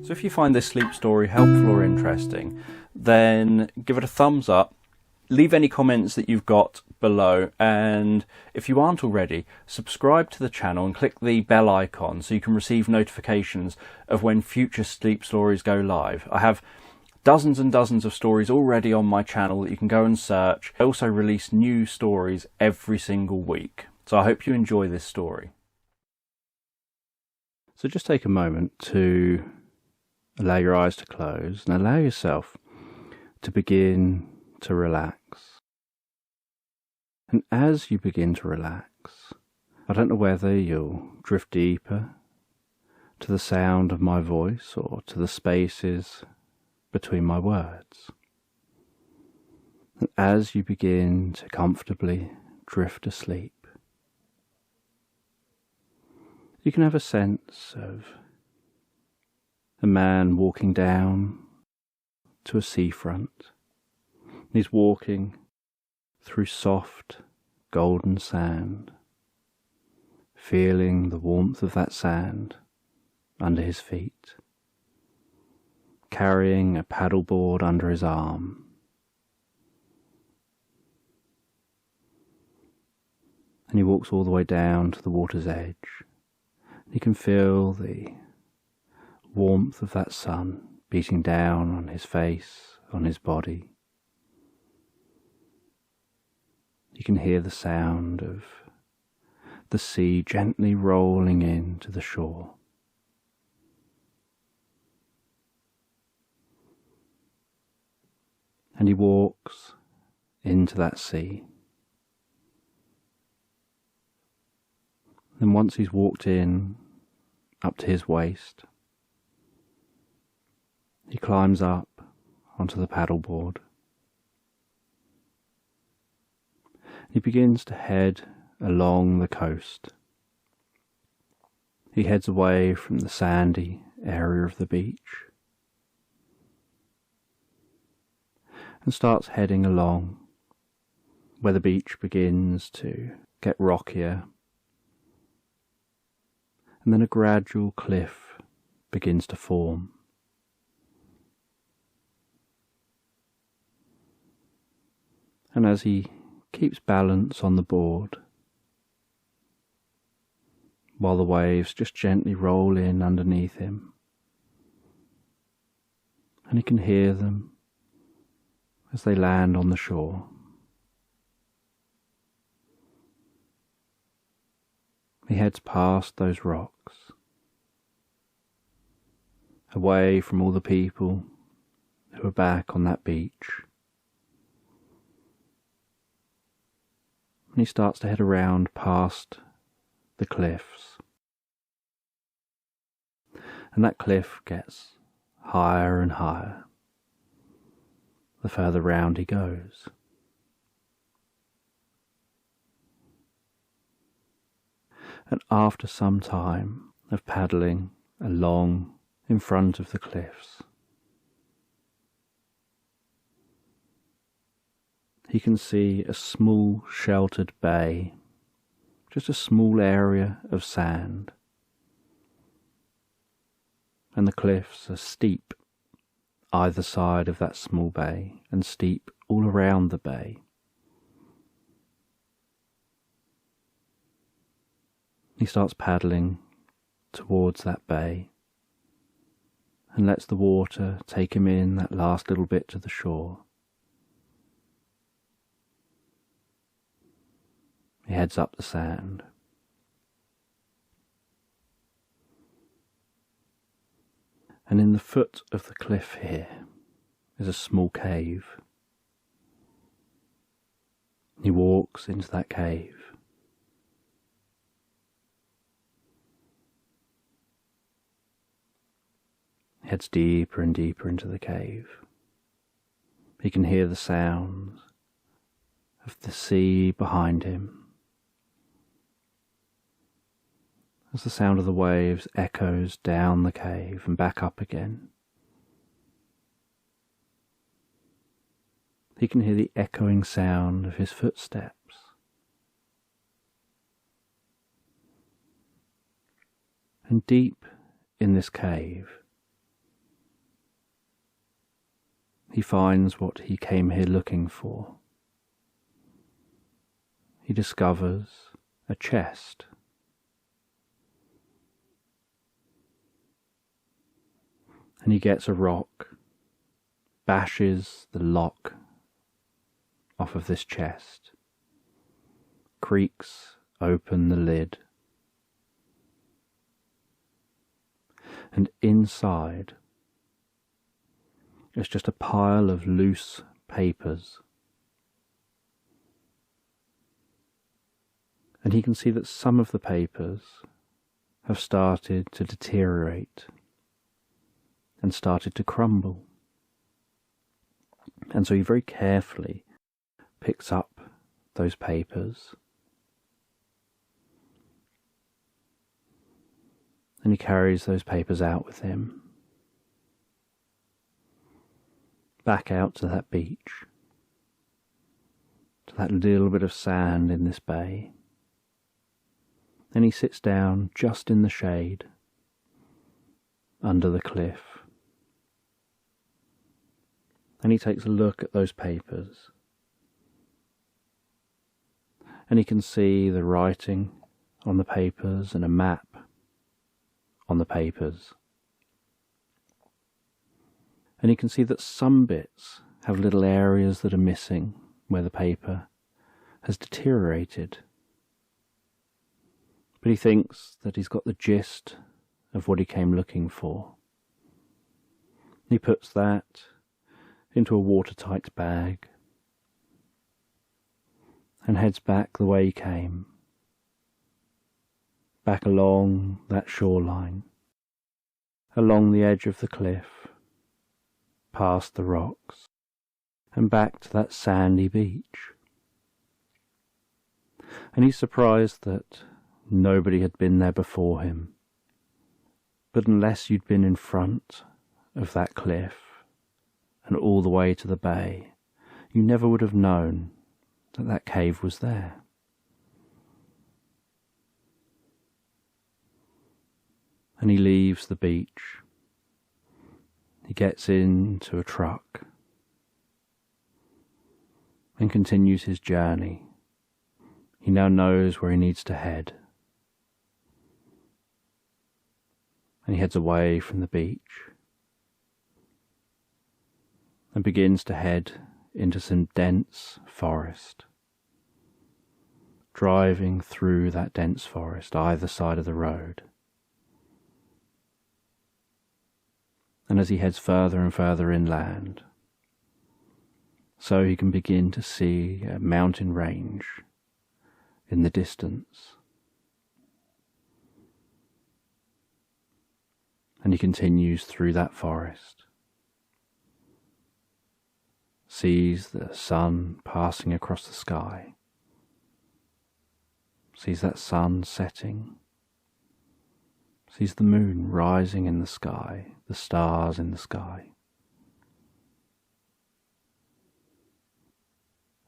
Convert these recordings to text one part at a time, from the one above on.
So if you find this sleep story helpful or interesting, then give it a thumbs up, leave any comments that you've got below, and if you aren't already, subscribe to the channel and click the bell icon so you can receive notifications of when future sleep stories go live. I have dozens and dozens of stories already on my channel that you can go and search. I also release new stories every single week, so I hope you enjoy this story. So just take a moment to allow your eyes to close and allow yourself to begin to relax. And as you begin to relax, I don't know whether you'll drift deeper to the sound of my voice or to the spaces between my words. And as you begin to comfortably drift asleep, you can have a sense of a man walking down to a seafront. He's walking through soft golden sand, feeling the warmth of that sand under his feet, carrying a paddleboard under his arm. And he walks all the way down to the water's edge. You can feel the warmth of that sun beating down on his face, on his body. You can hear the sound of the sea gently rolling in to the shore. And he walks into that sea. And once he's walked in, up to his waist, he climbs up onto the paddleboard. He begins to head along the coast. He heads away from the sandy area of the beach and starts heading along where the beach begins to get rockier, and then a gradual cliff begins to form. And as he keeps balance on the board, while the waves just gently roll in underneath him, and he can hear them as they land on the shore. He heads past those rocks, away from all the people who are back on that beach. And he starts to head around past the cliffs. And that cliff gets higher and higher the further round he goes. And after some time of paddling along in front of the cliffs, he can see a small sheltered bay, just a small area of sand. And the cliffs are steep either side of that small bay and steep all around the bay. He starts paddling towards that bay and lets the water take him in that last little bit to the shore. He heads up the sand. And in the foot of the cliff here is a small cave. He walks into that cave. He heads deeper and deeper into the cave. He can hear the sounds of the sea behind him, as the sound of the waves echoes down the cave and back up again. He can hear the echoing sound of his footsteps. And deep in this cave he finds what he came here looking for. He discovers a chest. And he gets a rock, bashes the lock off of this chest, creaks open the lid, and inside is just a pile of loose papers. And he can see that some of the papers have started to deteriorate and started to crumble. And so he very carefully picks up those papers and he carries those papers out with him, back out to that beach, to that little bit of sand in this bay. And he sits down just in the shade, under the cliff. And he takes a look at those papers. And he can see the writing on the papers and a map on the papers. And he can see that some bits have little areas that are missing where the paper has deteriorated. But he thinks that he's got the gist of what he came looking for. He puts that into a watertight bag and heads back the way he came, back along that shoreline, along the edge of the cliff, past the rocks, and back to that sandy beach. And he's surprised that nobody had been there before him. But unless you'd been in front of that cliff and all the way to the bay, you never would have known that that cave was there. And he leaves the beach. He gets into a truck and continues his journey. He now knows where he needs to head. And he heads away from the beach and begins to head into some dense forest, driving through that dense forest either side of the road. And as he heads further and further inland, so he can begin to see a mountain range in the distance. And he continues through that forest, sees the sun passing across the sky, sees that sun setting, sees the moon rising in the sky, the stars in the sky.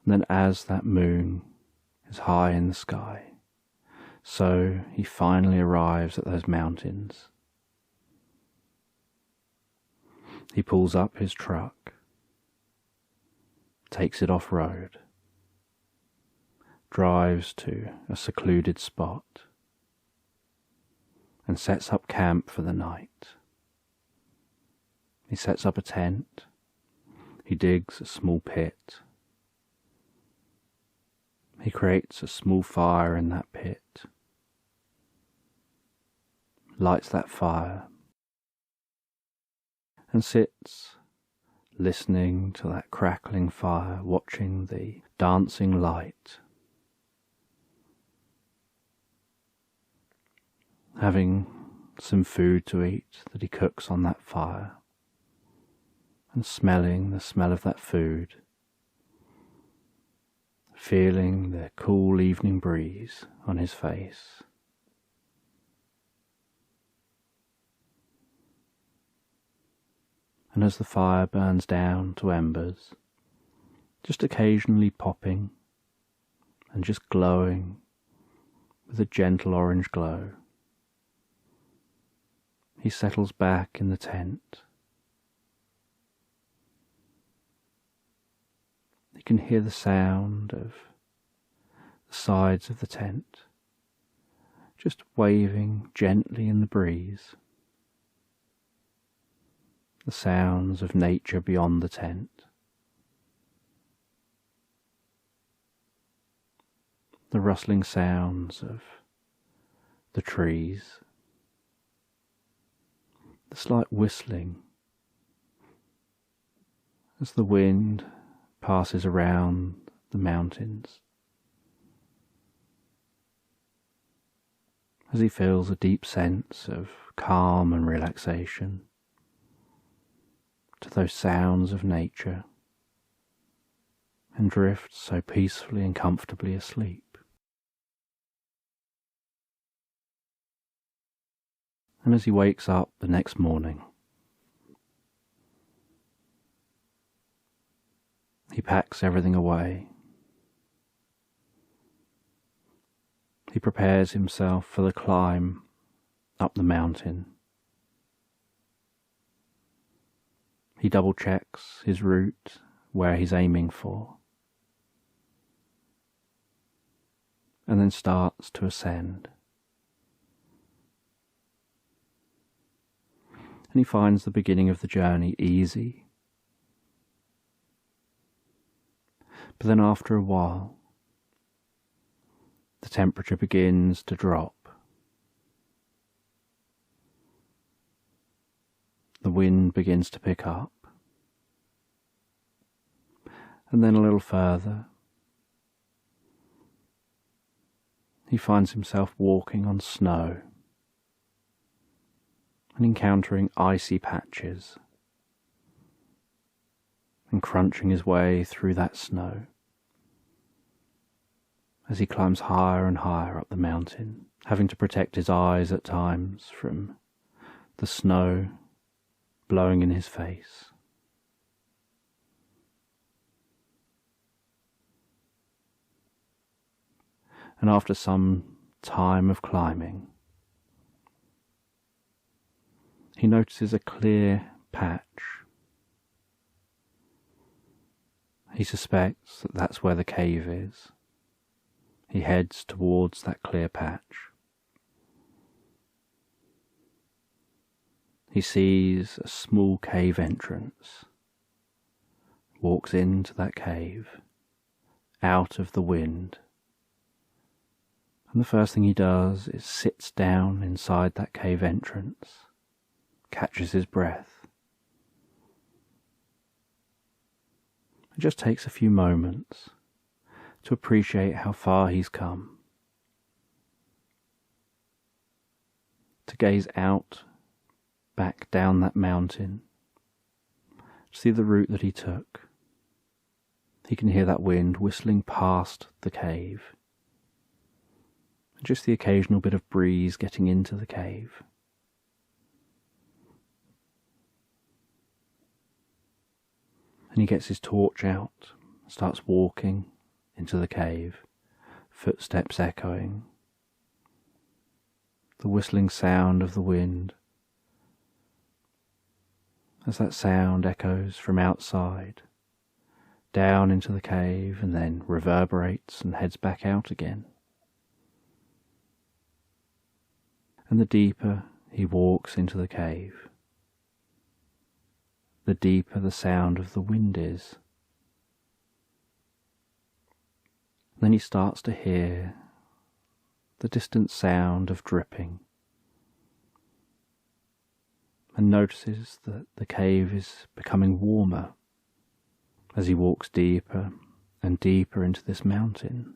And then as that moon is high in the sky, so he finally arrives at those mountains. He pulls up his truck, takes it off-road, drives to a secluded spot, and sets up camp for the night. He sets up a tent, he digs a small pit, he creates a small fire in that pit, lights that fire, and sits listening to that crackling fire, watching the dancing light, having some food to eat that he cooks on that fire, and smelling the smell of that food, feeling the cool evening breeze on his face. And as the fire burns down to embers, just occasionally popping and just glowing with a gentle orange glow, he settles back in the tent can hear the sound of the sides of the tent just waving gently in the breeze. The sounds of nature beyond the tent. The rustling sounds of the trees. The slight whistling as the wind passes around the mountains. As he feels a deep sense of calm and relaxation to those sounds of nature and drifts so peacefully and comfortably asleep. And as he wakes up the next morning, he packs everything away. He prepares himself for the climb up the mountain. He double checks his route, where he's aiming for, and then starts to ascend. And he finds the beginning of the journey easy. But then after a while, the temperature begins to drop. The wind begins to pick up. And then a little further, he finds himself walking on snow and encountering icy patches and crunching his way through that snow as he climbs higher and higher up the mountain, having to protect his eyes at times from the snow blowing in his face. And after some time of climbing, he notices a clear patch. He suspects that that's where the cave is. He heads towards that clear patch. He sees a small cave entrance, walks into that cave, out of the wind, and the first thing he does is sits down inside that cave entrance, catches his breath. It just takes a few moments to appreciate how far he's come, to gaze out, back down that mountain, to see the route that he took. He can hear that wind whistling past the cave, and just the occasional bit of breeze getting into the cave. And he gets his torch out, starts walking into the cave, footsteps echoing, the whistling sound of the wind. As that sound echoes from outside, down into the cave and then reverberates and heads back out again. And the deeper he walks into the cave, the deeper the sound of the wind is. Then he starts to hear the distant sound of dripping and notices that the cave is becoming warmer as he walks deeper and deeper into this mountain.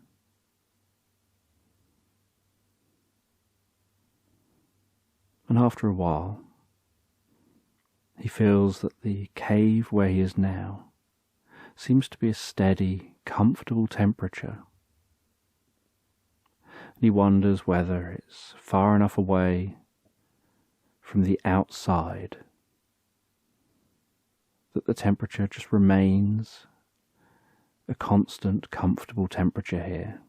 And after a while, he feels that the cave where he is now seems to be a steady, comfortable temperature. And he wonders whether it's far enough away from the outside that the temperature just remains a constant, comfortable temperature here.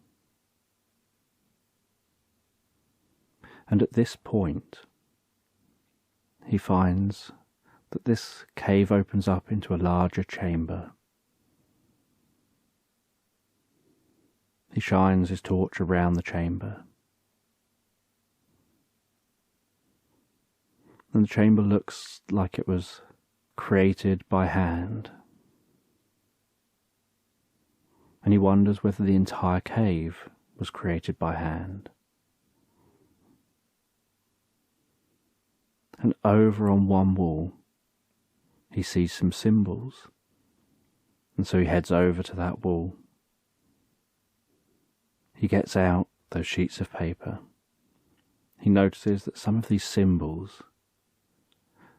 And at this point, he finds that this cave opens up into a larger chamber. He shines his torch around the chamber. And the chamber looks like it was created by hand. And he wonders whether the entire cave was created by hand. And over on one wall, he sees some symbols. And so he heads over to that wall. He gets out those sheets of paper. He notices that some of these symbols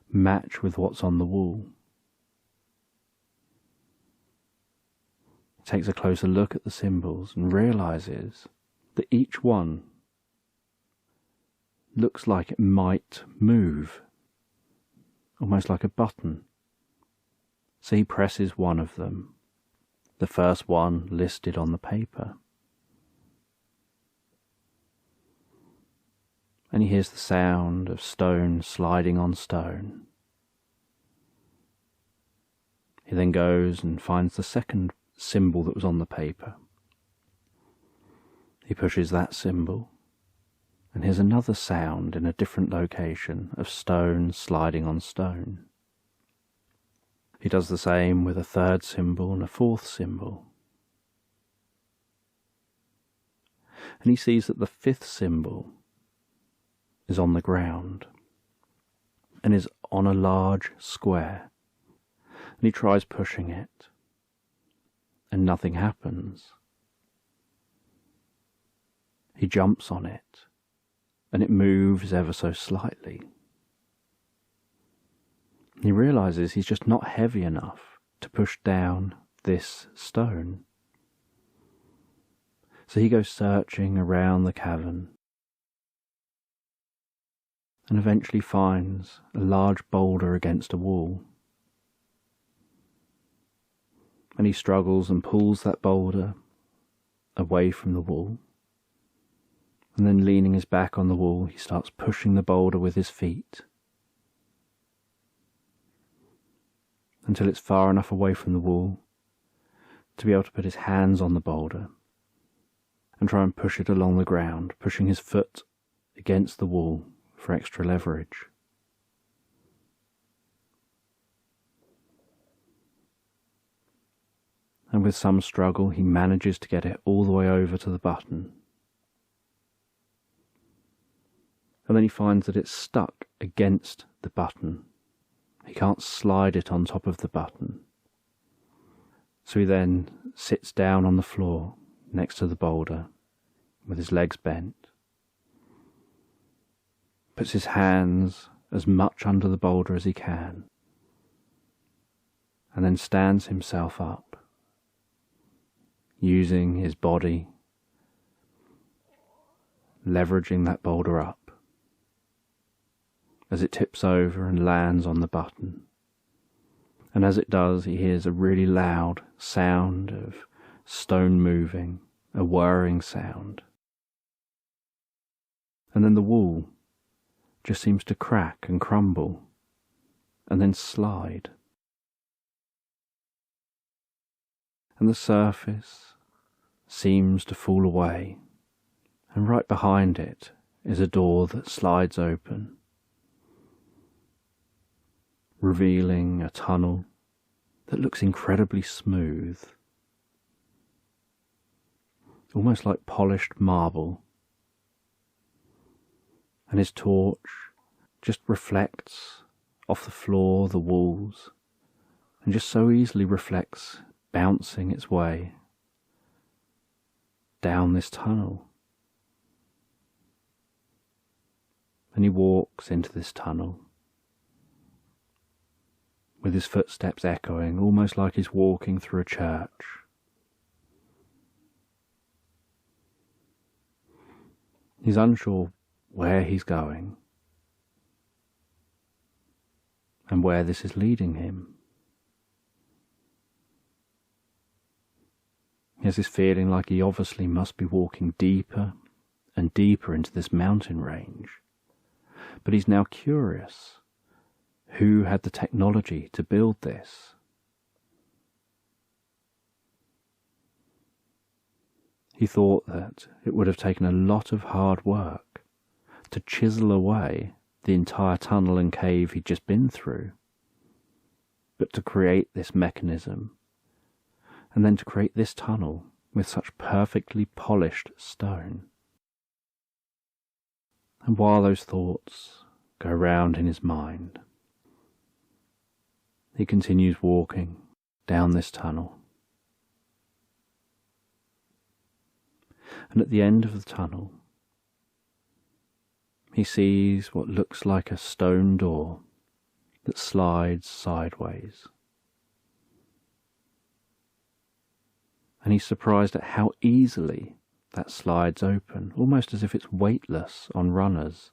match with what's on the wall. He takes a closer look at the symbols and realizes that each one looks like it might move, almost like a button. So he presses one of them, the first one listed on the paper. And he hears the sound of stone sliding on stone. He then goes and finds the second symbol that was on the paper. He pushes that symbol, and hears another sound in a different location of stone sliding on stone. He does the same with a third symbol and a fourth symbol. And he sees that the fifth symbol is on the ground and is on a large square. And he tries pushing it, and nothing happens. He jumps on it, and it moves ever so slightly. He realizes he's just not heavy enough to push down this stone. So he goes searching around the cavern and eventually finds a large boulder against a wall. And he struggles and pulls that boulder away from the wall. And then, leaning his back on the wall, he starts pushing the boulder with his feet until it's far enough away from the wall to be able to put his hands on the boulder and try and push it along the ground, pushing his foot against the wall for extra leverage. And with some struggle, he manages to get it all the way over to the button. And then he finds that it's stuck against the button. He can't slide it on top of the button. So he then sits down on the floor next to the boulder with his legs bent, puts his hands as much under the boulder as he can, and then stands himself up, using his body, leveraging that boulder up as it tips over and lands on the button. And as it does, he hears a really loud sound of stone moving, a whirring sound. And then the wall just seems to crack and crumble, and then slide. And the surface seems to fall away, and right behind it is a door that slides open, revealing a tunnel that looks incredibly smooth, almost like polished marble. And his torch just reflects off the floor, the walls, and just so easily reflects, bouncing its way down this tunnel. And he walks into this tunnel, with his footsteps echoing, almost like he's walking through a church. He's unsure where he's going and where this is leading him. He has this feeling like he obviously must be walking deeper and deeper into this mountain range. But he's now curious. Who had the technology to build this? He thought that it would have taken a lot of hard work to chisel away the entire tunnel and cave he'd just been through, but to create this mechanism, and then to create this tunnel with such perfectly polished stone. And while those thoughts go round in his mind, he continues walking down this tunnel. And at the end of the tunnel, he sees what looks like a stone door that slides sideways. And he's surprised at how easily that slides open, almost as if it's weightless on runners.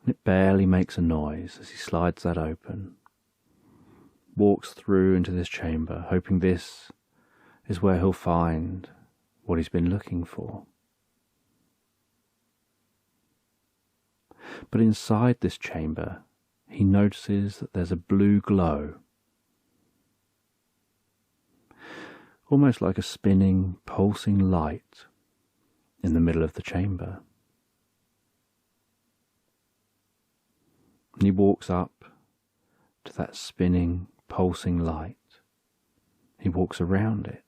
And it barely makes a noise as he slides that open, walks through into this chamber, hoping this is where he'll find what he's been looking for. But inside this chamber, he notices that there's a blue glow, almost like a spinning, pulsing light in the middle of the chamber. And he walks up to that spinning, pulsing light. He walks around it.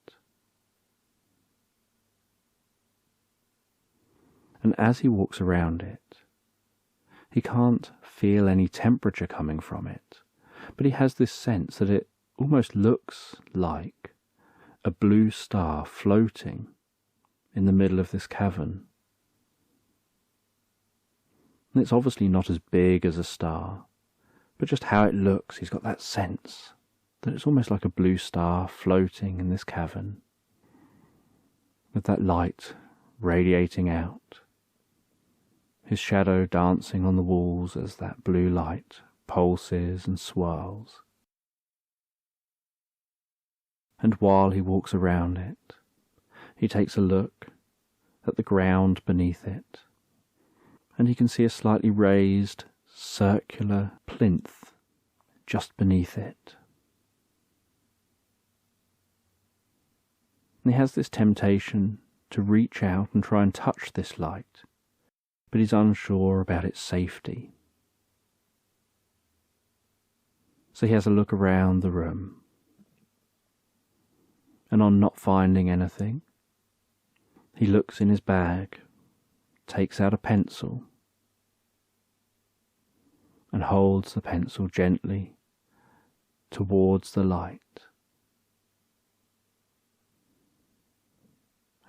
And as he walks around it, he can't feel any temperature coming from it, but he has this sense that it almost looks like a blue star floating in the middle of this cavern. And it's obviously not as big as a star, but just how it looks, he's got that sense that it's almost like a blue star floating in this cavern, with that light radiating out, his shadow dancing on the walls as that blue light pulses and swirls. And while he walks around it, he takes a look at the ground beneath it, and he can see a slightly raised, circular plinth just beneath it. And he has this temptation to reach out and try and touch this light, but he's unsure about its safety. So he has a look around the room, and on not finding anything, he looks in his bag, takes out a pencil, and holds the pencil gently towards the light.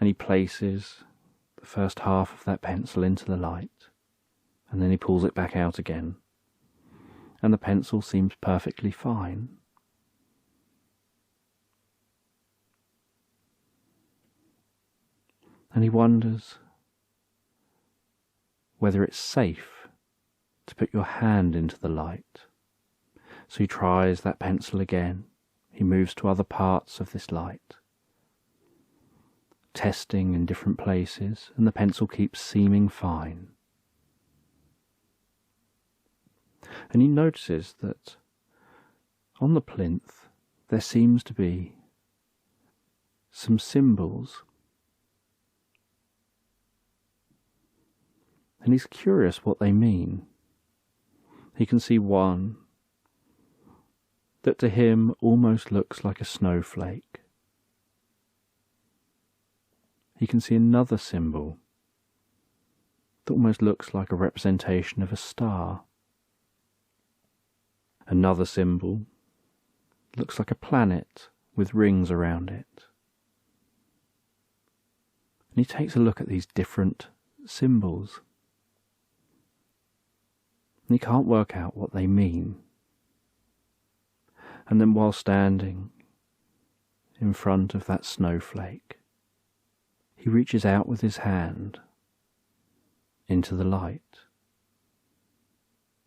And he places the first half of that pencil into the light, and then he pulls it back out again, and the pencil seems perfectly fine. And he wonders whether it's safe to put your hand into the light. So he tries that pencil again. He moves to other parts of this light, testing in different places, and the pencil keeps seeming fine. And he notices that on the plinth there seems to be some symbols. And he's curious what they mean. He can see one that to him almost looks like a snowflake. He can see another symbol that almost looks like a representation of a star. Another symbol looks like a planet with rings around it. And he takes a look at these different symbols, and he can't work out what they mean. And then while standing in front of that snowflake, he reaches out with his hand into the light,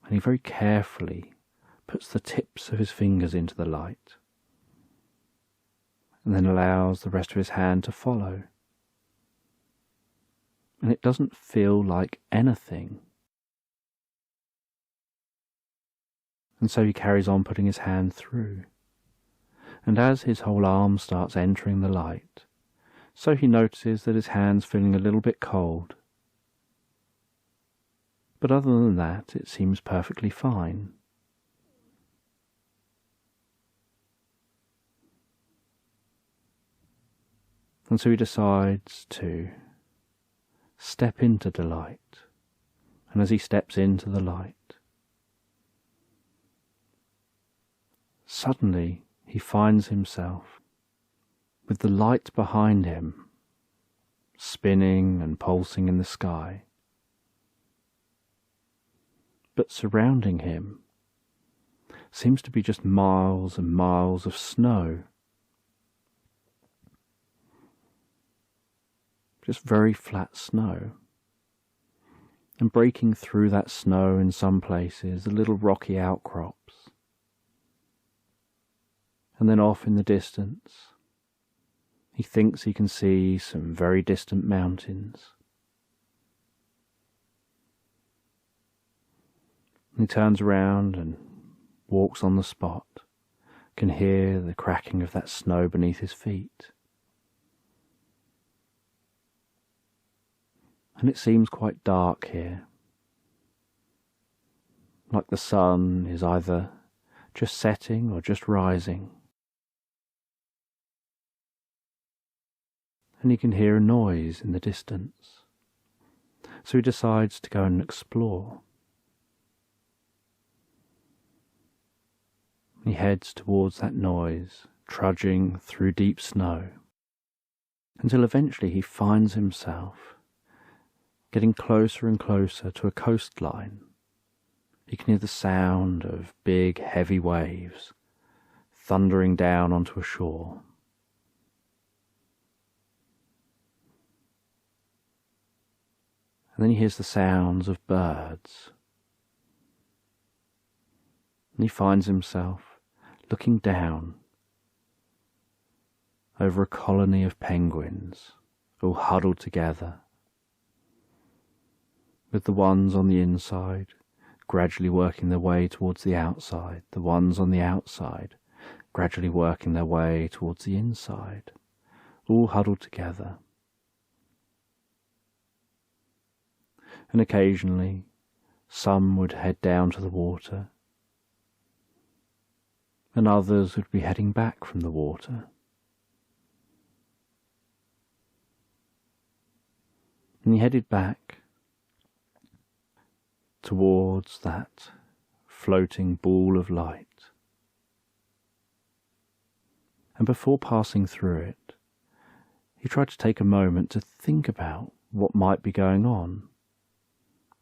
and he very carefully puts the tips of his fingers into the light, and then allows the rest of his hand to follow. And it doesn't feel like anything. And so he carries on putting his hand through, and as his whole arm starts entering the light, So he notices that his hand's feeling a little bit cold. But other than that, it seems perfectly fine. And so he decides to step into the light. And as he steps into the light, suddenly he finds himself with the light behind him spinning and pulsing in the sky. But surrounding him seems to be just miles and miles of snow. Just very flat snow. And breaking through that snow in some places, the little rocky outcrops. And then off in the distance, he thinks he can see some very distant mountains. He turns around and walks on the spot, can hear the cracking of that snow beneath his feet. And it seems quite dark here, like the sun is either just setting or just rising. And he can hear a noise in the distance, so he decides to go and explore. He heads towards that noise, trudging through deep snow, until eventually he finds himself getting closer and closer to a coastline. He can hear the sound of big, heavy waves thundering down onto a shore. And then he hears the sounds of birds. And he finds himself looking down over a colony of penguins, all huddled together, with the ones on the inside gradually working their way towards the outside, the ones on the outside gradually working their way towards the inside, all huddled together. And occasionally some would head down to the water, and others would be heading back from the water. And he headed back towards that floating ball of light. And before passing through it, he tried to take a moment to think about what might be going on,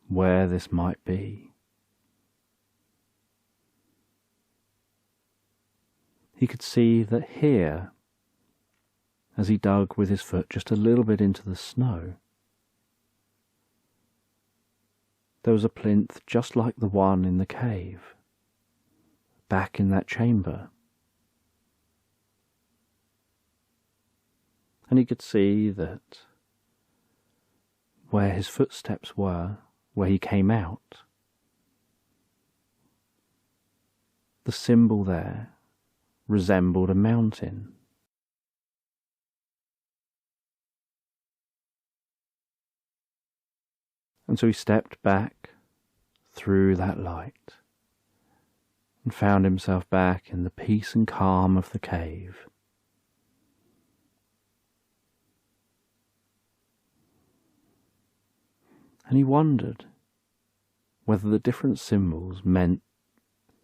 where this might be. He could see that here, as he dug with his foot just a little bit into the snow, there was a plinth just like the one in the cave, back in that chamber. And he could see that where his footsteps were, where he came out, the symbol there resembled a mountain. And so he stepped back through that light and found himself back in the peace and calm of the cave. And he wondered whether the different symbols meant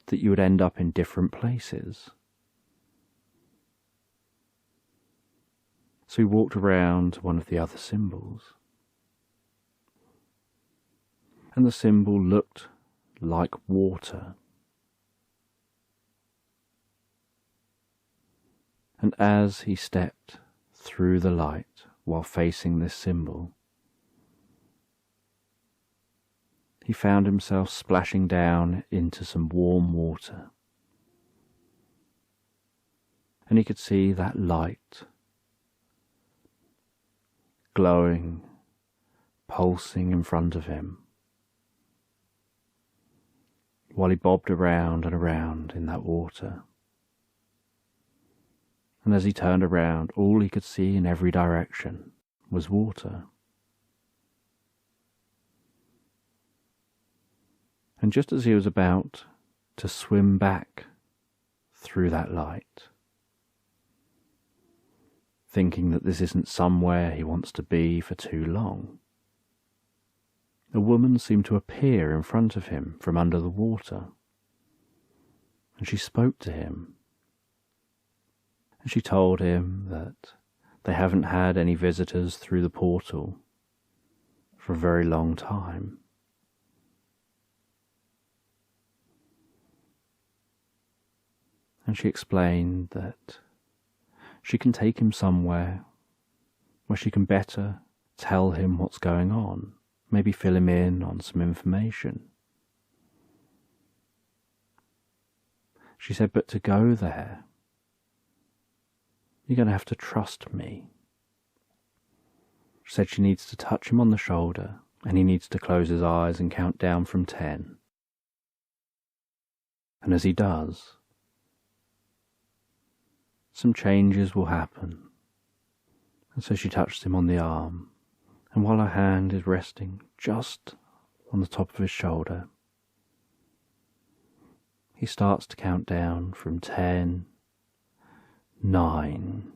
that you would end up in different places. So he walked around to one of the other symbols. And the symbol looked like water. And as he stepped through the light while facing this symbol, he found himself splashing down into some warm water. And he could see that light glowing, pulsing in front of him, while he bobbed around and around in that water. and as he turned around, all he could see in every direction was water. And just as he was about to swim back through that light, thinking that this isn't somewhere he wants to be for too long, a woman seemed to appear in front of him from under the water, and she spoke to him. And she told him that they haven't had any visitors through the portal for a very long time. And she explained that she can take him somewhere where she can better tell him what's going on, maybe fill him in on some information. She said, but to go there, you're going to have to trust me. She said she needs to touch him on the shoulder, and he needs to close his eyes and count down from 10. And as he does, some changes will happen. And so she touched him on the arm, and while her hand is resting just on the top of his shoulder, he starts to count down from 10, 9,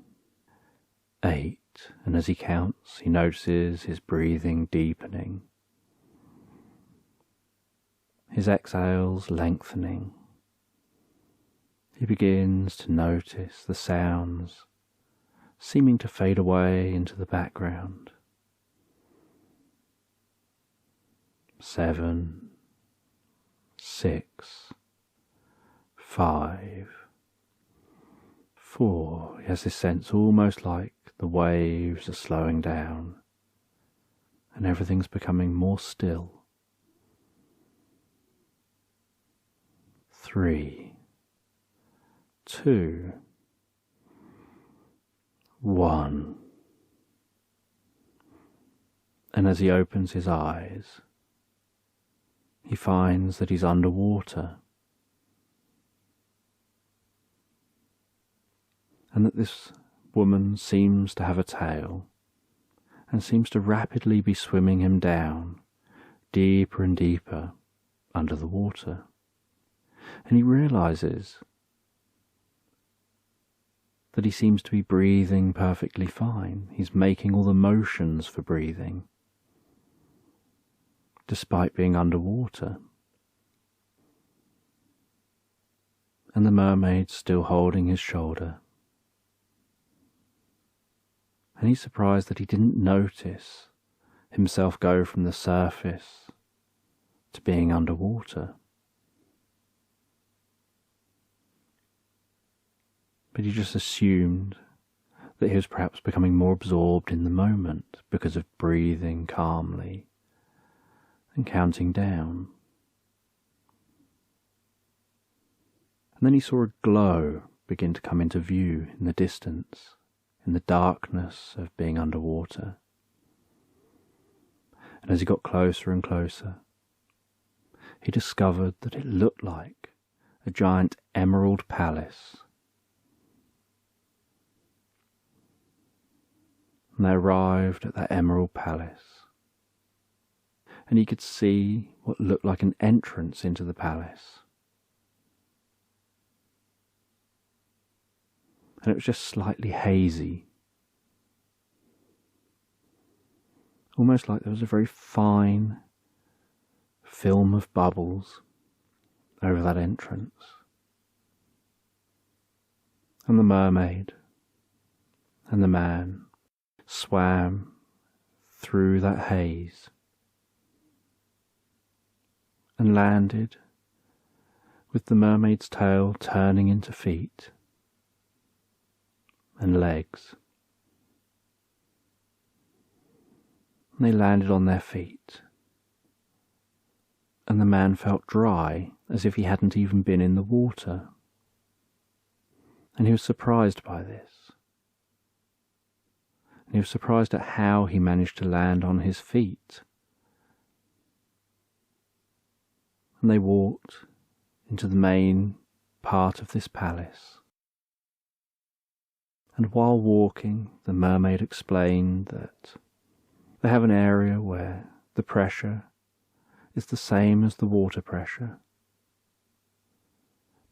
8, and as he counts, he notices his breathing deepening, his exhales lengthening. He begins to notice the sounds seeming to fade away into the background. 7, 6, 5, 4. He has this sense almost like the waves are slowing down and everything's becoming more still. 3, 2, 1. And as he opens his eyes, he finds that he's underwater, and that this woman seems to have a tail and seems to rapidly be swimming him down deeper and deeper under the water. And he realizes that he seems to be breathing perfectly fine. He's making all the motions for breathing, despite being underwater. And the mermaid's still holding his shoulder. And he's surprised that he didn't notice himself go from the surface to being underwater. But he just assumed that he was perhaps becoming more absorbed in the moment because of breathing calmly and counting down. And then he saw a glow begin to come into view in the distance, in the darkness of being underwater. And as he got closer and closer, he discovered that it looked like a giant emerald palace. And they arrived at that emerald palace, and he could see what looked like an entrance into the palace. And it was just slightly hazy, almost like there was a very fine film of bubbles over that entrance. And the mermaid and the man swam through that haze and landed with the mermaid's tail turning into feet and legs. And they landed on their feet, and the man felt dry as if he hadn't even been in the water. And he was surprised by this. And he was surprised at how he managed to land on his feet. And they walked into the main part of this palace. And while walking, the mermaid explained that they have an area where the pressure is the same as the water pressure,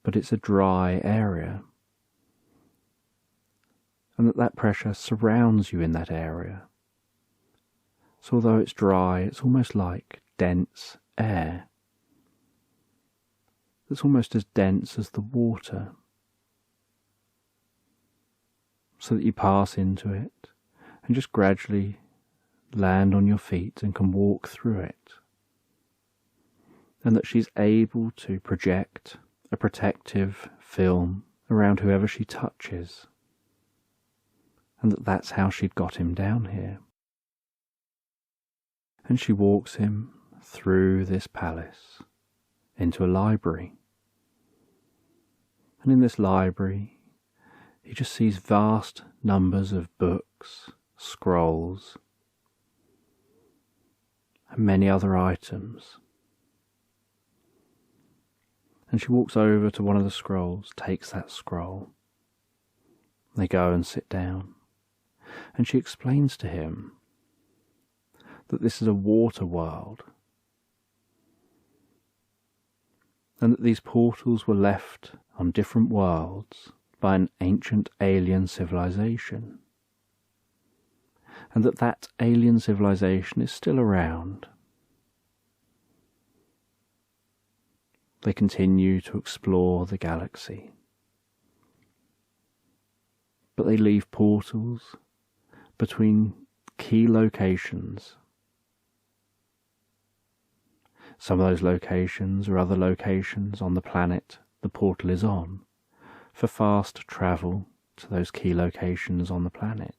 but it's a dry area, and that pressure surrounds you in that area. So although it's dry, it's almost like dense air. It's almost as dense as the water, so that you pass into it and just gradually land on your feet and can walk through it. And that she's able to project a protective film around whoever she touches. And that's how she'd got him down here. And she walks him through this palace into a library. And in this library, he just sees vast numbers of books, scrolls, and many other items. And she walks over to one of the scrolls, takes that scroll. They go and sit down. And she explains to him that this is a water world, and that these portals were left on different worlds by an ancient alien civilization, and that alien civilization is still around. They continue to explore the galaxy, but they leave portals between key locations. Some of those locations are other locations on the planet the portal is on, for fast travel to those key locations on the planet.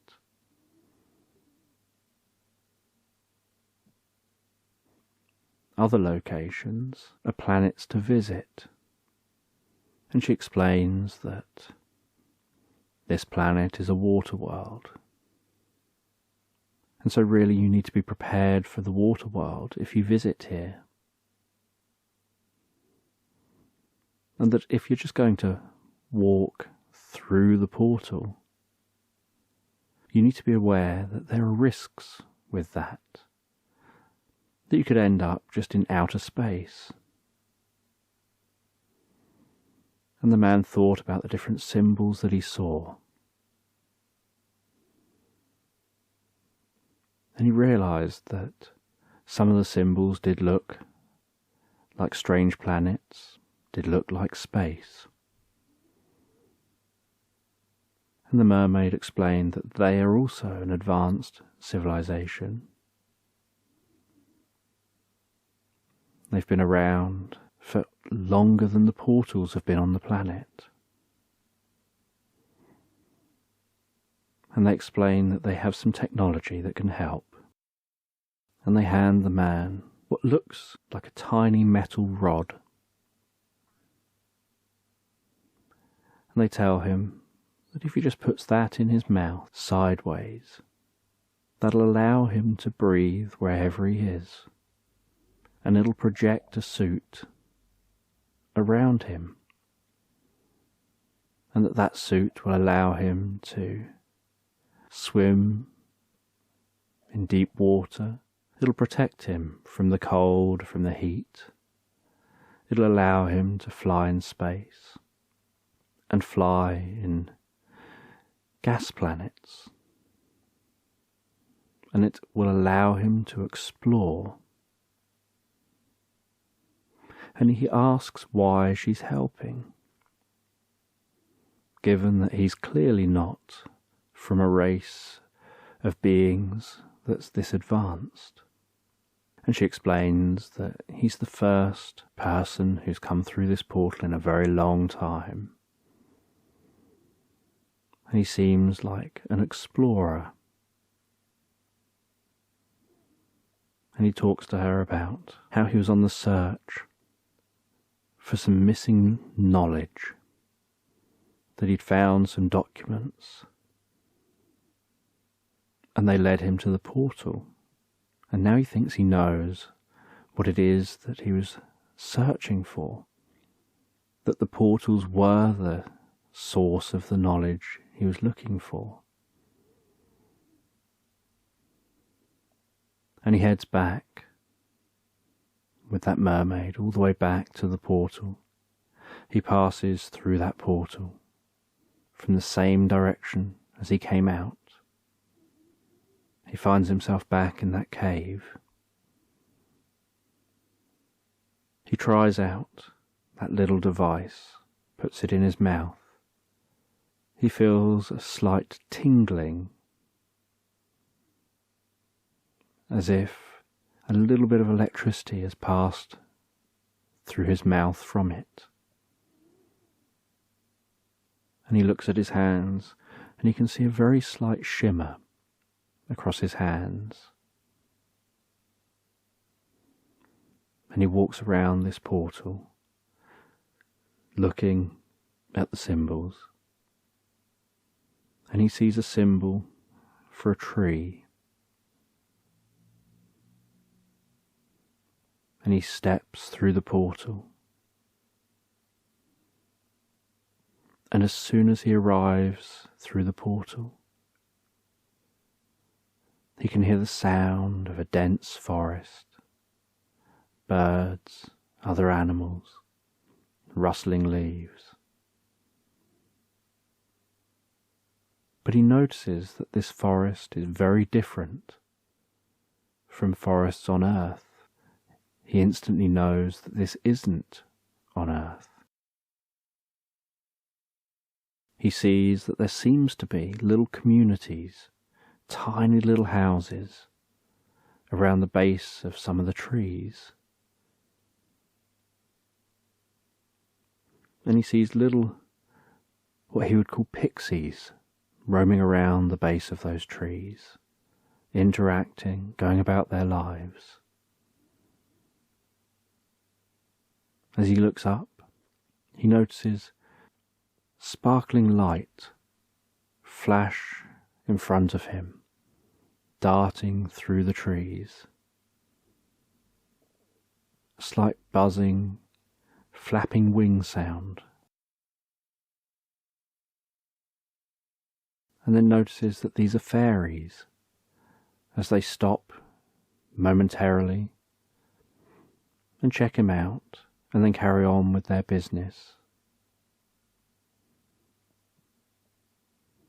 Other locations are planets to visit, and she explains that this planet is a water world. And so really you need to be prepared for the water world if you visit here. And that if you're just going to walk through the portal, you need to be aware that there are risks with that you could end up just in outer space. And the man thought about the different symbols that he saw. And he realized that some of the symbols did look like strange planets, did look like space. And the mermaid explained that they are also an advanced civilization. They've been around for longer than the portals have been on the planet. And they explain that they have some technology that can help. And they hand the man what looks like a tiny metal rod. And they tell him that if he just puts that in his mouth sideways, that'll allow him to breathe wherever he is. And it'll project a suit around him. And that suit will allow him to swim in deep water. It'll protect him from the cold, from the heat. It'll allow him to fly in space and fly in gas planets. And it will allow him to explore. And he asks why she's helping, given that he's clearly not from a race of beings that's this advanced. And she explains that he's the first person who's come through this portal in a very long time. And he seems like an explorer. And he talks to her about how he was on the search for some missing knowledge, that he'd found some documents, and they led him to the portal, and now he thinks he knows what it is that he was searching for, that the portals were the source of the knowledge he was looking for. And he heads back with that mermaid all the way back to the portal. He passes through that portal from the same direction as he came out. He finds himself back in that cave. He tries out that little device, puts it in his mouth. He feels a slight tingling, as if a little bit of electricity has passed through his mouth from it. And he looks at his hands, and he can see a very slight shimmer across his hands. And he walks around this portal, looking at the symbols. And he sees a symbol for a tree. And he steps through the portal. And as soon as he arrives through the portal, he can hear the sound of a dense forest, birds, other animals, rustling leaves. But he notices that this forest is very different from forests on Earth. He instantly knows that this isn't on Earth. He sees that there seems to be little communities, tiny little houses around the base of some of the trees. And he sees little, what he would call pixies, roaming around the base of those trees, interacting, going about their lives. As he looks up, he notices sparkling light flash in front of him, darting through the trees. A slight buzzing, flapping wing sound. And then notices that these are fairies, as they stop momentarily and check him out, and then carry on with their business.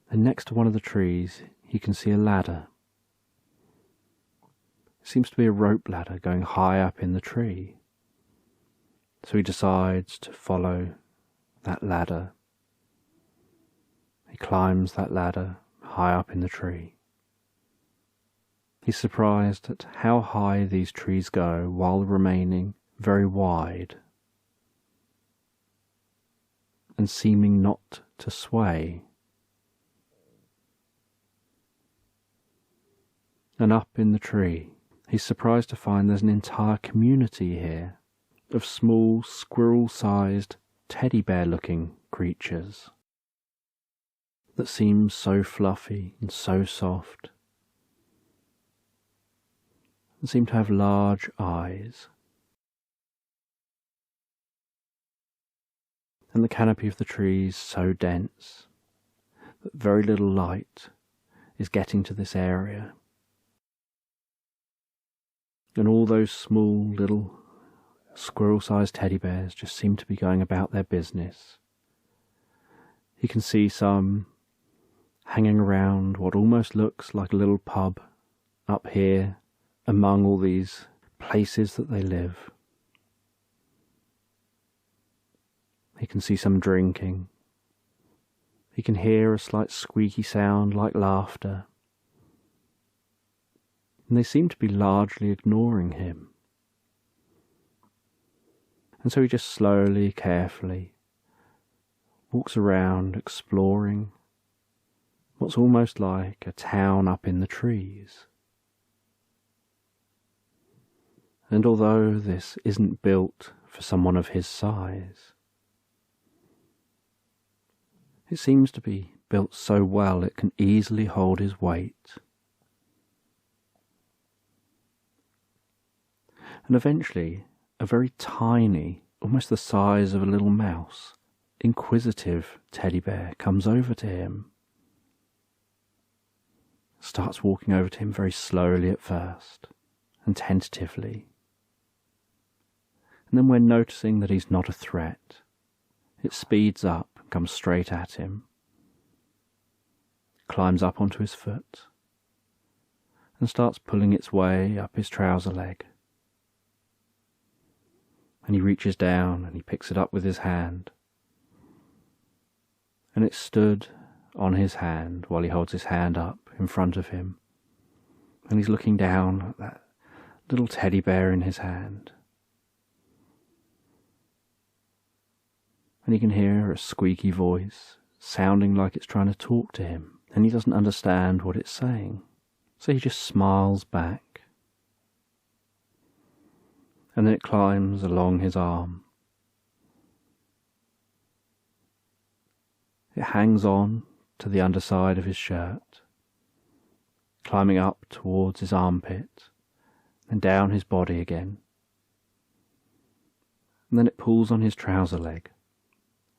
And next to one of the trees, he can see a ladder. It seems to be a rope ladder going high up in the tree. So he decides to follow that ladder. He climbs that ladder high up in the tree. He's surprised at how high these trees go while remaining very wide and seeming not to sway. And up in the tree, he's surprised to find there's an entire community here of small squirrel-sized teddy bear-looking creatures that seem so fluffy and so soft and seem to have large eyes. And the canopy of the trees so dense that very little light is getting to this area. And all those small little squirrel-sized teddy bears just seem to be going about their business. You can see some hanging around what almost looks like a little pub up here among all these places that they live. You can see some drinking. You can hear a slight squeaky sound like laughter. And they seem to be largely ignoring him. And so he just slowly, carefully walks around exploring what's almost like a town up in the trees. And although this isn't built for someone of his size, it seems to be built so well it can easily hold his weight. And eventually, a very tiny, almost the size of a little mouse, inquisitive teddy bear comes over to him starts walking over to him very slowly at first and tentatively. And then when noticing that he's not a threat, it speeds up and comes straight at him, climbs up onto his foot, and starts pulling its way up his trouser leg. And he reaches down and he picks it up with his hand, and it stood on his hand while he holds his hand up in front of him, and he's looking down at that little teddy bear in his hand. And he can hear a squeaky voice sounding like it's trying to talk to him, and he doesn't understand what it's saying, so he just smiles back. And then it climbs along his arm. It hangs on to the underside of his shirt, climbing up towards his armpit and down his body again. And then it pulls on his trouser leg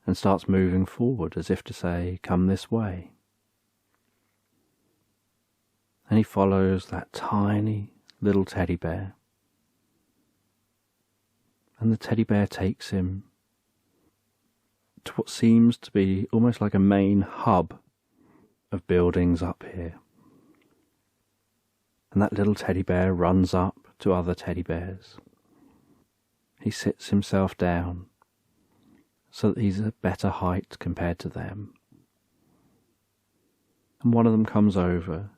and starts moving forward as if to say, "Come this way." And he follows that tiny little teddy bear. And the teddy bear takes him to what seems to be almost like a main hub of buildings up here. And that little teddy bear runs up to other teddy bears. He sits himself down so that he's a better height compared to them. And one of them comes over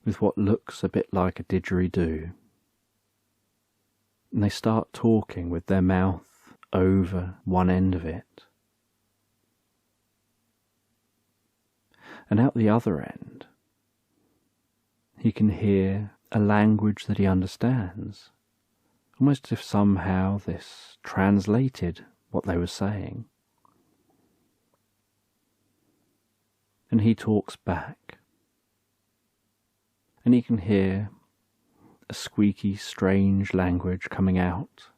with what looks a bit like a didgeridoo. And they start talking with their mouth over one end of it. And out the other end, he can hear a language that he understands, almost as if somehow this translated what they were saying. And he talks back, and he can hear a squeaky, strange language coming out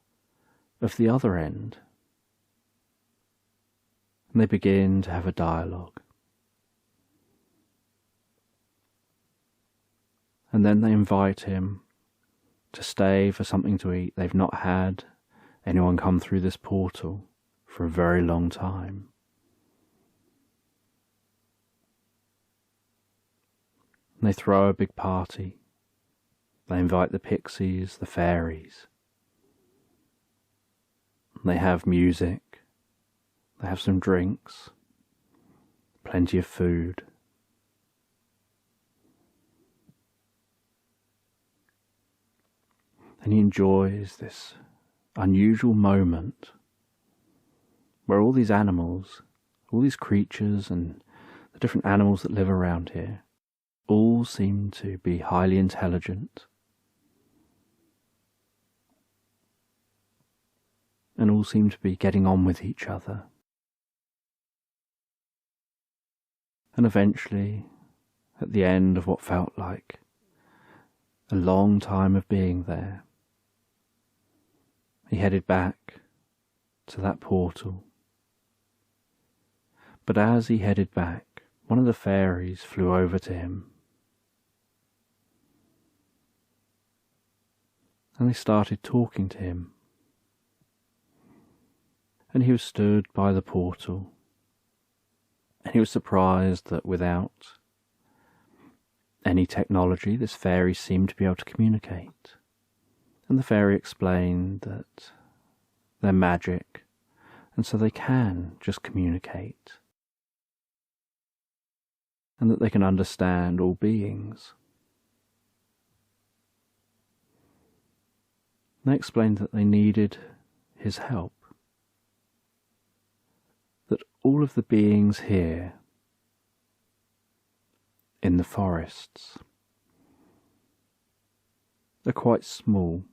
of the other end. And they begin to have a dialogue. And then they invite him to stay for something to eat. They've not had anyone come through this portal for a very long time. And they throw a big party. They invite the pixies, the fairies. They have music. They have some drinks. Plenty of food. And he enjoys this unusual moment where all these animals, all these creatures and the different animals that live around here all seem to be highly intelligent and all seem to be getting on with each other. And eventually, at the end of what felt like a long time of being there, he headed back to that portal. But as he headed back, one of the fairies flew over to him. And they started talking to him. And he was stood by the portal. And he was surprised that without any technology, this fairy seemed to be able to communicate. And the fairy explained that they're magic, and so they can just communicate. And that they can understand all beings. They explained that they needed his help. That all of the beings here in the forests are quite small,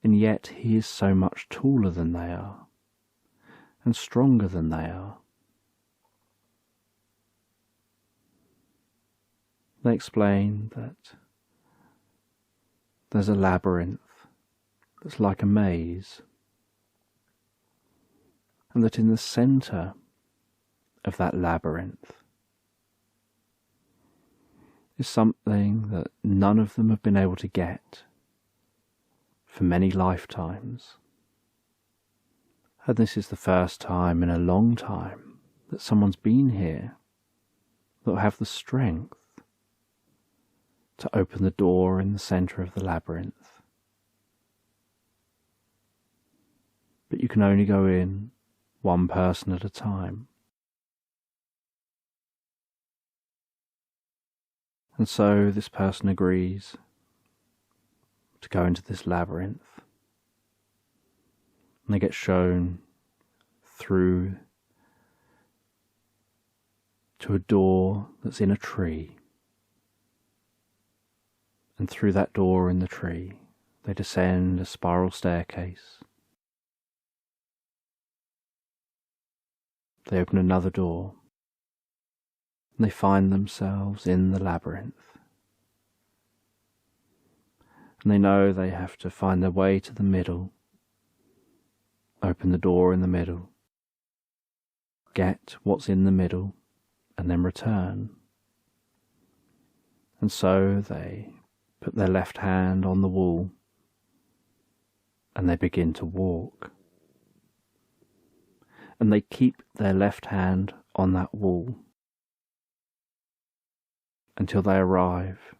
and yet he is so much taller than they are, and stronger than they are. They explain that there's a labyrinth that's like a maze, and that in the centre of that labyrinth is something that none of them have been able to get for many lifetimes. And this is the first time in a long time that someone's been here that will have the strength to open the door in the centre of the labyrinth. But you can only go in one person at a time. And so this person agrees to go into this labyrinth. And they get shown through to a door that's in a tree. And through that door in the tree, they descend a spiral staircase. They open another door, and they find themselves in the labyrinth. And they know they have to find their way to the middle, open the door in the middle, get what's in the middle, and then return. And so they put their left hand on the wall, and they begin to walk. And they keep their left hand on that wall until they arrive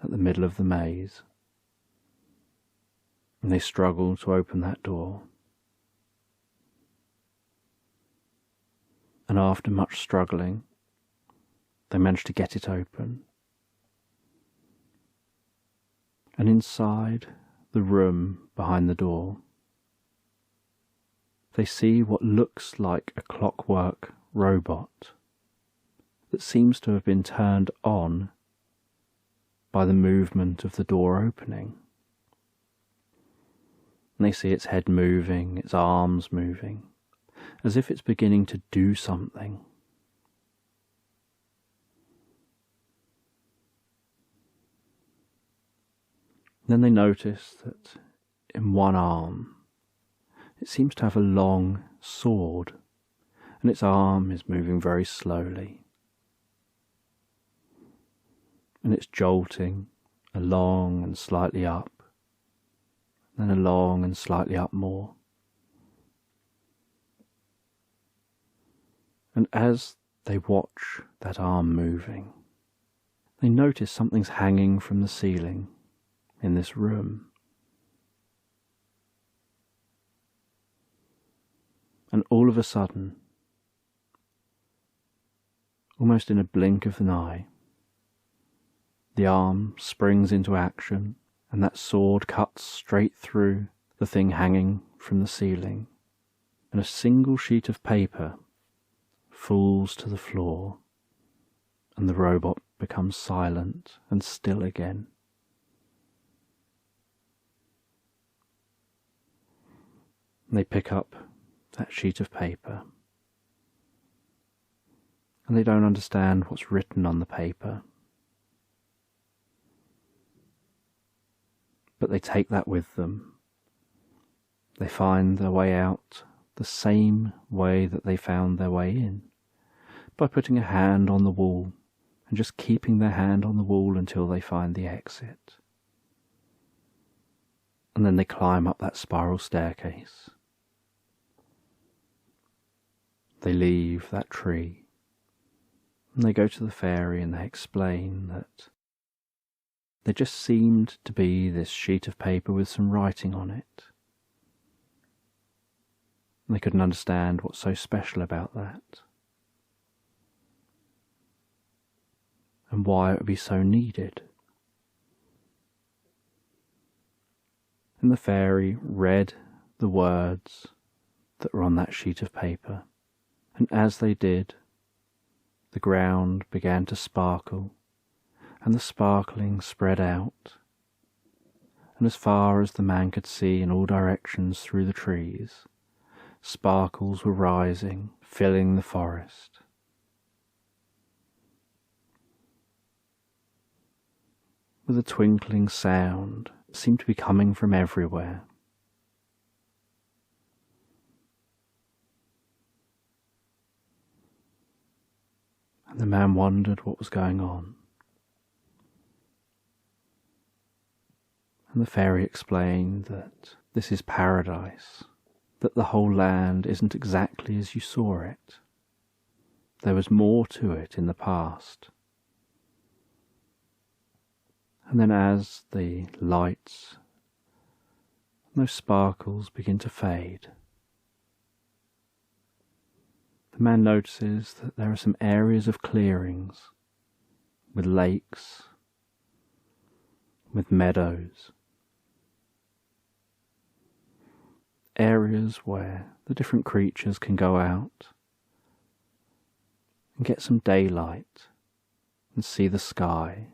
at the middle of the maze. And they struggle to open that door. And after much struggling, they manage to get it open. And inside the room behind the door, they see what looks like a clockwork robot that seems to have been turned on by the movement of the door opening. And they see its head moving, its arms moving, as if it's beginning to do something. Then they notice that in one arm it seems to have a long sword, and its arm is moving very slowly. And it's jolting along and slightly up, then along and slightly up more. And as they watch that arm moving, they notice something's hanging from the ceiling in this room. And all of a sudden, almost in a blink of an eye, the arm springs into action, and that sword cuts straight through the thing hanging from the ceiling, and a single sheet of paper falls to the floor, and the robot becomes silent and still again. And they pick up that sheet of paper, and they don't understand what's written on the paper, but they take that with them. They find their way out the same way that they found their way in, by putting a hand on the wall and just keeping their hand on the wall until they find the exit. And then they climb up that spiral staircase. They leave that tree, and they go to the fairy, and they explain that there just seemed to be this sheet of paper with some writing on it. And they couldn't understand what's so special about that, and why it would be so needed. And the fairy read the words that were on that sheet of paper. And as they did, the ground began to sparkle, and the sparkling spread out, and as far as the man could see in all directions through the trees, sparkles were rising, filling the forest. With a twinkling sound that seemed to be coming from everywhere. And the man wondered what was going on. And the fairy explained that this is paradise, that the whole land isn't exactly as you saw it. There was more to it in the past. And then as the lights, those sparkles begin to fade, the man notices that there are some areas of clearings with lakes, with meadows, areas where the different creatures can go out and get some daylight and see the sky.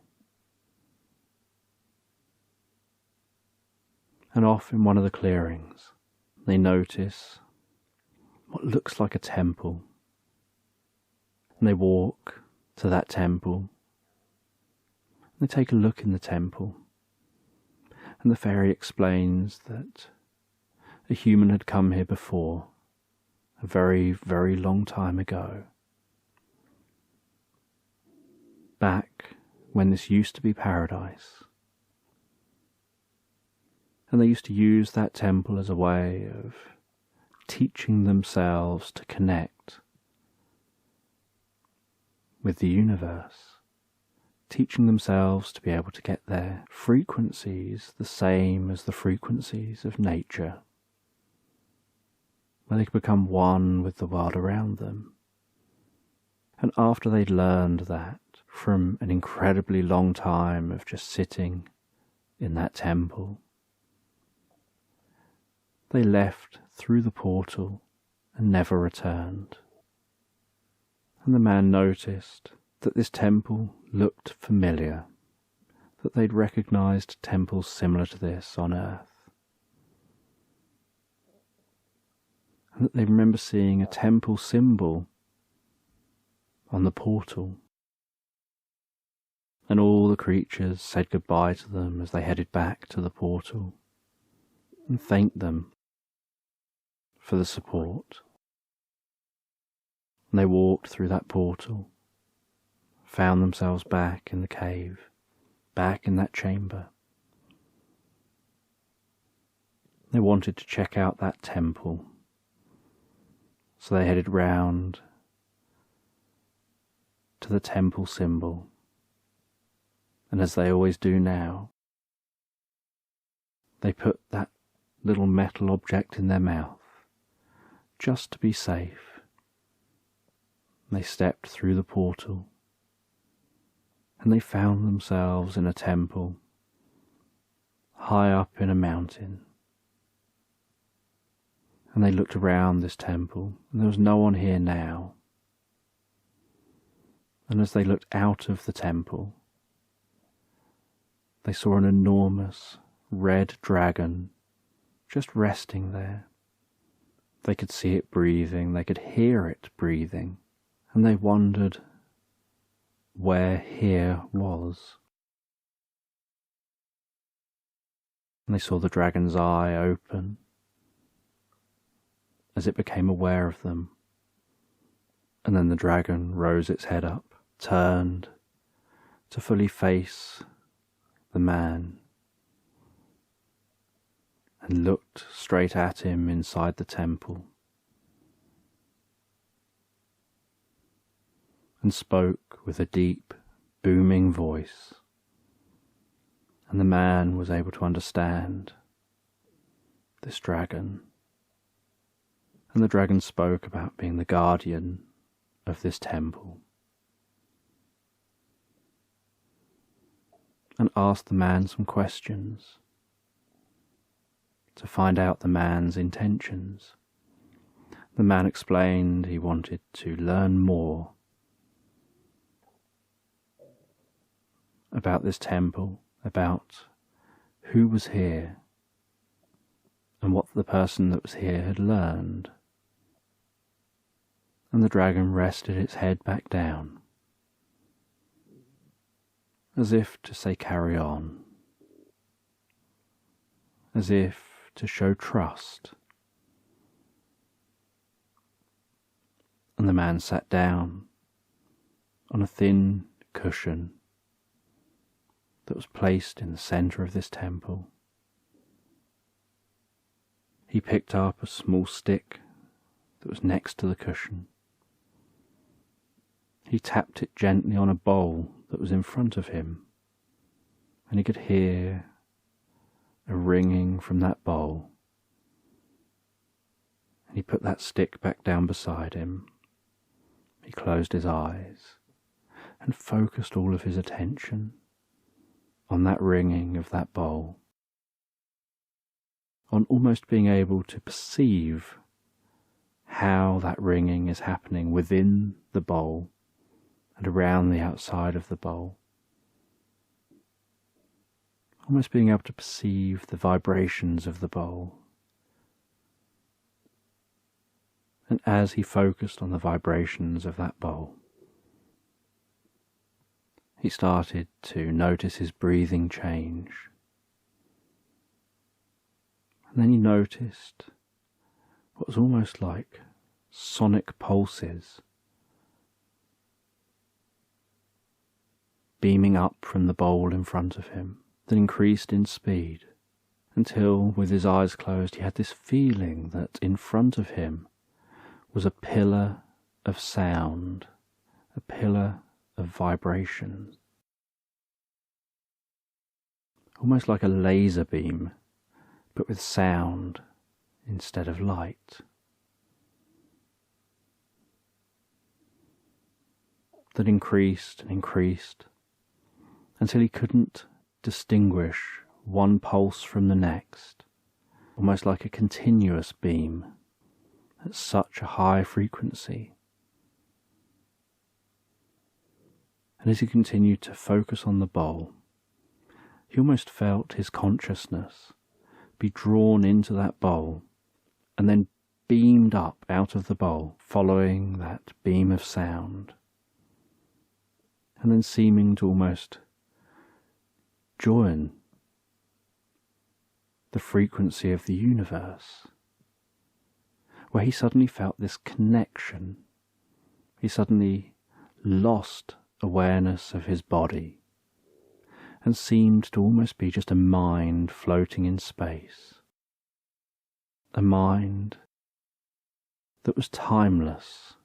And off in one of the clearings, they notice what looks like a temple. And they walk to that temple. They take a look in the temple. And the fairy explains that a human had come here before, a very, very long time ago. Back when this used to be paradise. And they used to use that temple as a way of teaching themselves to connect with the universe, teaching themselves to be able to get their frequencies the same as the frequencies of nature, where they could become one with the world around them. And after they'd learned that from an incredibly long time of just sitting in that temple, they left through the portal and never returned. And the man noticed that this temple looked familiar, that they'd recognized temples similar to this on Earth, and that they remember seeing a temple symbol on the portal. And all the creatures said goodbye to them as they headed back to the portal and thanked them for the support. And they walked through that portal, found themselves back in the cave, back in that chamber. They wanted to check out that temple, so they headed round to the temple symbol, and as they always do now, they put that little metal object in their mouth, just to be safe. They stepped through the portal, and they found themselves in a temple, high up in a mountain. And they looked around this temple, and there was no one here now. And as they looked out of the temple, they saw an enormous red dragon just resting there. They could see it breathing, they could hear it breathing, and they wondered where here was. And they saw the dragon's eye open as it became aware of them. And then the dragon rose its head up, turned to fully face the man, and looked straight at him inside the temple, and spoke with a deep, booming voice. And the man was able to understand this dragon. And the dragon spoke about being the guardian of this temple, and asked the man some questions to find out the man's intentions. The man explained he wanted to learn more about this temple, about who was here, and what the person that was here had learned. And the dragon rested its head back down, as if to say carry on, as if to show trust. And the man sat down on a thin cushion that was placed in the centre of this temple. He picked up a small stick that was next to the cushion. He tapped it gently on a bowl that was in front of him, and he could hear a ringing from that bowl. And he put that stick back down beside him. He closed his eyes and focused all of his attention on that ringing of that bowl, on almost being able to perceive how that ringing is happening within the bowl and around the outside of the bowl. Almost being able to perceive the vibrations of the bowl. And as he focused on the vibrations of that bowl, he started to notice his breathing change. And then he noticed what was almost like sonic pulses beaming up from the bowl in front of him that increased in speed until, with his eyes closed, he had this feeling that in front of him was a pillar of sound, a pillar of vibration, almost like a laser beam, but with sound instead of light. That increased and increased until he couldn't distinguish one pulse from the next, almost like a continuous beam at such a high frequency. And as he continued to focus on the bowl, he almost felt his consciousness be drawn into that bowl and then beamed up out of the bowl, following that beam of sound, and then seeming to almost join the frequency of the universe, where he suddenly felt this connection. He suddenly lost awareness of his body and seemed to almost be just a mind floating in space, a mind that was timeless,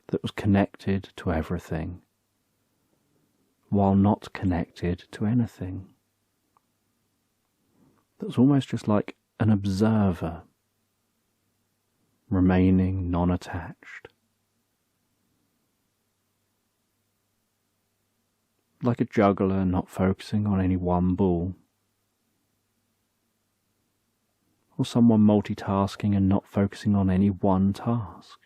that was connected to everything while not connected to anything, that was almost just like an observer remaining non-attached, like a juggler not focusing on any one ball, or someone multitasking and not focusing on any one task,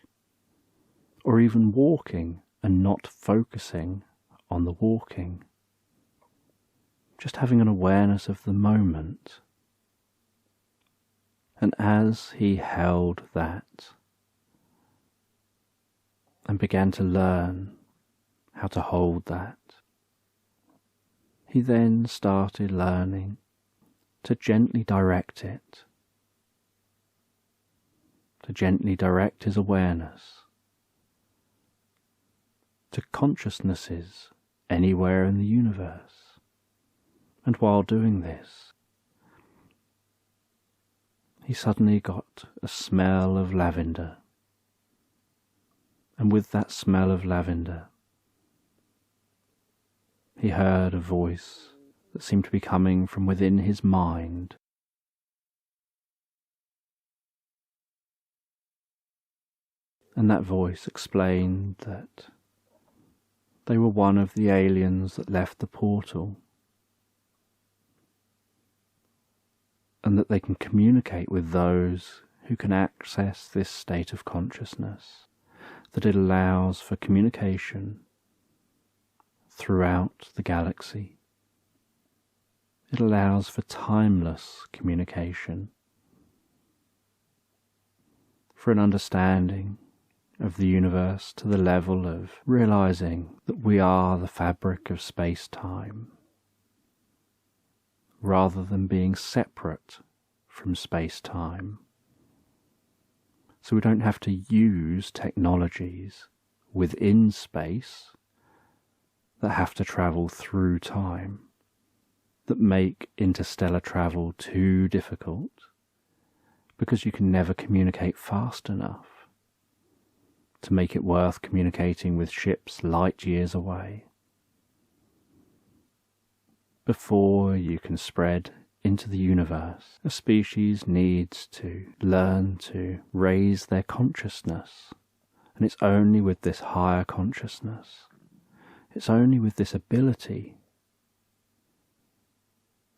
or even walking and not focusing on the walking, just having an awareness of the moment. And as he held that and began to learn how to hold that, he then started learning to gently direct it, to gently direct his awareness to consciousnesses anywhere in the universe. And while doing this, he suddenly got a smell of lavender. And with that smell of lavender, he heard a voice that seemed to be coming from within his mind. And that voice explained that they were one of the aliens that left the portal, and that they can communicate with those who can access this state of consciousness, that it allows for communication throughout the galaxy. It allows for timeless communication, for an understanding of the universe to the level of realizing that we are the fabric of space-time, rather than being separate from space-time. So we don't have to use technologies within space that have to travel through time. that make interstellar travel too difficult because you can never communicate fast enough to make it worth communicating with ships light years away. Before you can spread into the universe, a species needs to learn to raise their consciousness, and it's only with this higher consciousness, it's only with this ability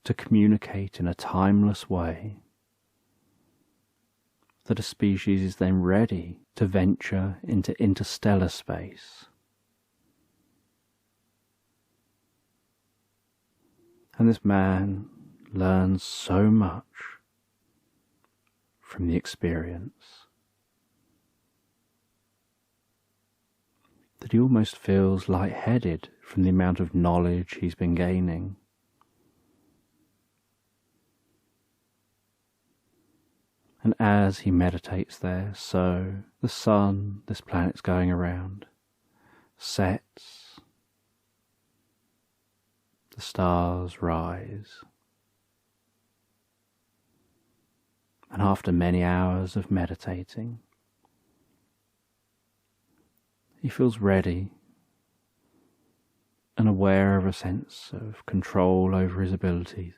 to communicate in a timeless way that a species is then ready to venture into interstellar space. And this man learns so much from the experience that he almost feels lightheaded from the amount of knowledge he's been gaining. And as he meditates there, so the sun, this planet's going around, sets, the stars rise. And after many hours of meditating, he feels ready and aware of a sense of control over his abilities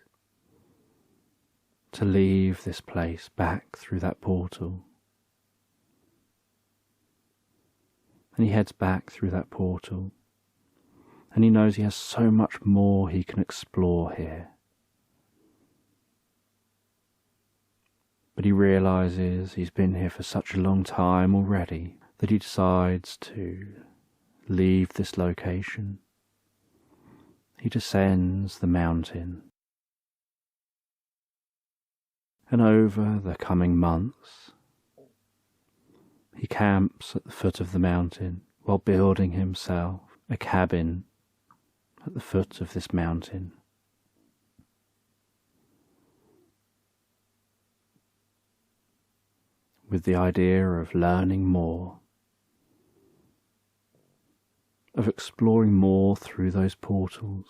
to leave this place back through that portal. And he heads back through that portal, and he knows he has so much more he can explore here. But he realizes he's been here for such a long time already that he decides to leave this location. He descends the mountain. And over the coming months, he camps at the foot of the mountain while building himself a cabin at the foot of this mountain. With the idea of learning more, of exploring more through those portals,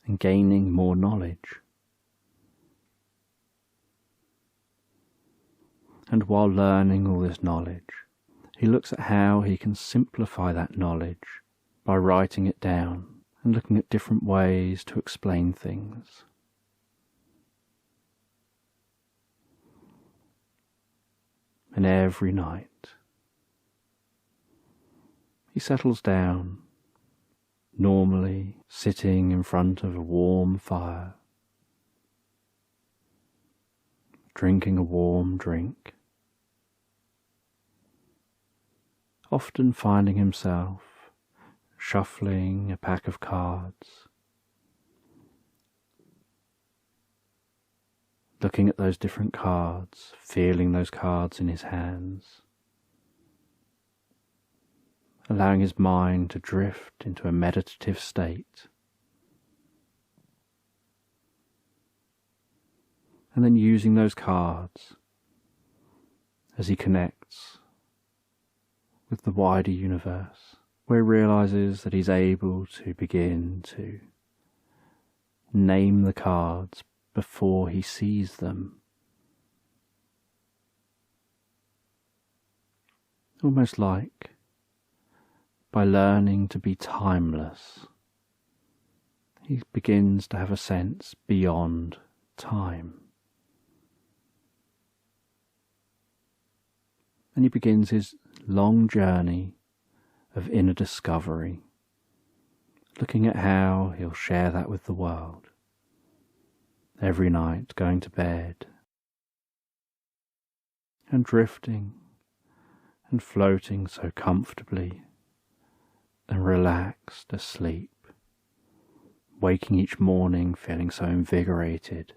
and gaining more knowledge. And while learning all this knowledge, he looks at how he can simplify that knowledge by writing it down and looking at different ways to explain things. And every night, he settles down, normally sitting in front of a warm fire, drinking a warm drink, often finding himself shuffling a pack of cards, looking at those different cards, feeling those cards in his hands, allowing his mind to drift into a meditative state, and then using those cards as he connects with the wider universe, where he realizes that he's able to begin to name the cards before he sees them. Almost like by learning to be timeless, he begins to have a sense beyond time. And he begins his long journey of inner discovery, looking at how he'll share that with the world. Every night going to bed and drifting and floating so comfortably and relaxed asleep, waking each morning feeling so invigorated,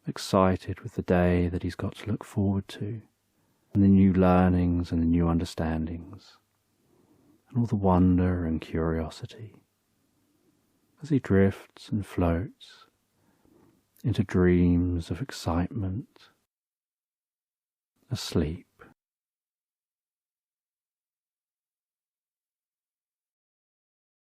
excited with the day that he's got to look forward to, and the new learnings and the new understandings, and all the wonder and curiosity as he drifts and floats into dreams of excitement, asleep.